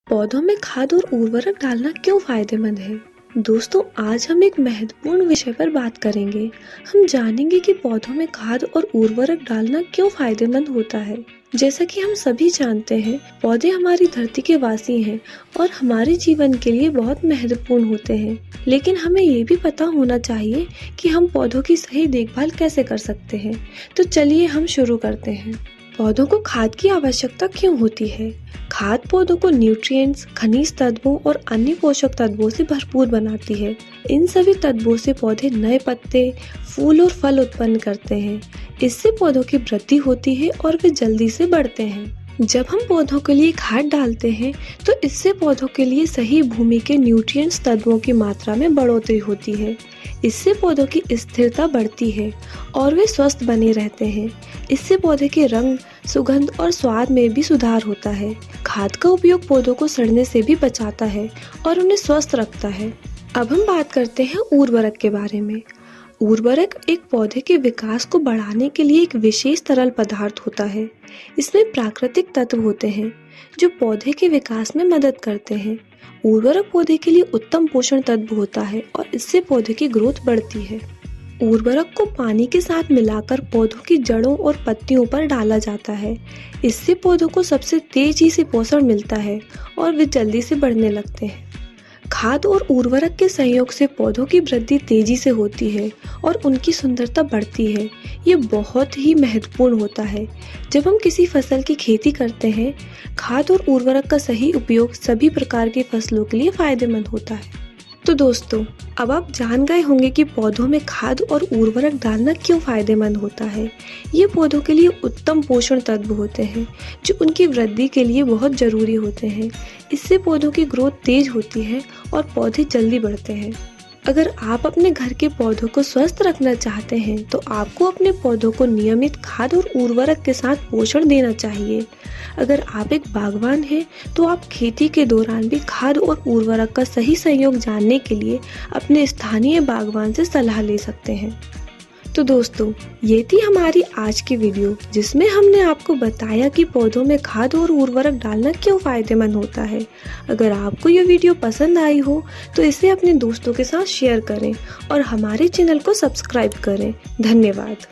पौधों में खाद और उर्वरक डालना क्यों फायदेमंद है। दोस्तों, आज हम एक महत्वपूर्ण विषय पर बात करेंगे। हम जानेंगे कि पौधों में खाद और उर्वरक डालना क्यों फायदेमंद होता है। जैसा कि हम सभी जानते हैं, पौधे हमारी धरती के वासी हैं और हमारे जीवन के लिए बहुत महत्वपूर्ण होते हैं। लेकिन हमें ये भी पता होना चाहिए कि हम पौधों की सही देखभाल कैसे कर सकते हैं। तो चलिए हम शुरू करते हैं। पौधों को खाद की आवश्यकता क्यों होती है? खाद पौधों को न्यूट्रिएंट्स, खनिज तत्वों और अन्य पोषक तत्वों से भरपूर बनाती है। इन सभी तत्वों से पौधे नए पत्ते, फूल और फल उत्पन्न करते हैं। इससे पौधों की वृद्धि होती है और वे जल्दी से बढ़ते हैं। जब हम पौधों के लिए खाद डालते हैं तो इससे पौधों के लिए सही भूमि के न्यूट्रिएंट्स तत्वों की मात्रा में बढ़ोतरी होती है। इससे पौधों की स्थिरता बढ़ती है और वे स्वस्थ बने रहते हैं। इससे पौधे के रंग, सुगंध और स्वाद में भी सुधार होता है। खाद का उपयोग पौधों को सड़ने से भी बचाता है और उन्हें स्वस्थ रखता है। अब हम बात करते हैं उर्वरक के बारे में। उर्वरक एक पौधे के विकास को बढ़ाने के लिए एक विशेष तरल पदार्थ होता है। इसमें प्राकृतिक तत्व होते हैं जो पौधे के विकास में मदद करते हैं। उर्वरक पौधे के लिए उत्तम पोषण तत्व होता है और इससे पौधे की ग्रोथ बढ़ती है। उर्वरक को पानी के साथ मिलाकर पौधों की जड़ों और पत्तियों पर डाला जाता है। इससे पौधों को सबसे तेजी से पोषण मिलता है और वे जल्दी से बढ़ने लगते हैं। खाद और उर्वरक के सहयोग से पौधों की वृद्धि तेजी से होती है और उनकी सुंदरता बढ़ती है। ये बहुत ही महत्वपूर्ण होता है। जब हम किसी फसल की खेती करते हैं, खाद और उर्वरक का सही उपयोग सभी प्रकार की फसलों के लिए फायदेमंद होता है। तो दोस्तों, अब आप जान गए होंगे कि पौधों में खाद और उर्वरक डालना क्यों फायदेमंद होता है। ये पौधों के लिए उत्तम पोषण तत्व होते हैं जो उनकी वृद्धि के लिए बहुत जरूरी होते हैं। इससे पौधों की ग्रोथ तेज होती है और पौधे जल्दी बढ़ते हैं। अगर आप अपने घर के पौधों को स्वस्थ रखना चाहते हैं तो आपको अपने पौधों को नियमित खाद और उर्वरक के साथ पोषण देना चाहिए। अगर आप एक बागवान हैं तो आप खेती के दौरान भी खाद और उर्वरक का सही संयोग जानने के लिए अपने स्थानीय बागवान से सलाह ले सकते हैं। तो दोस्तों, ये थी हमारी आज की वीडियो जिसमें हमने आपको बताया कि पौधों में खाद और उर्वरक डालना क्यों फायदेमंद होता है। अगर आपको ये वीडियो पसंद आई हो तो इसे अपने दोस्तों के साथ शेयर करें और हमारे चैनल को सब्सक्राइब करें। धन्यवाद।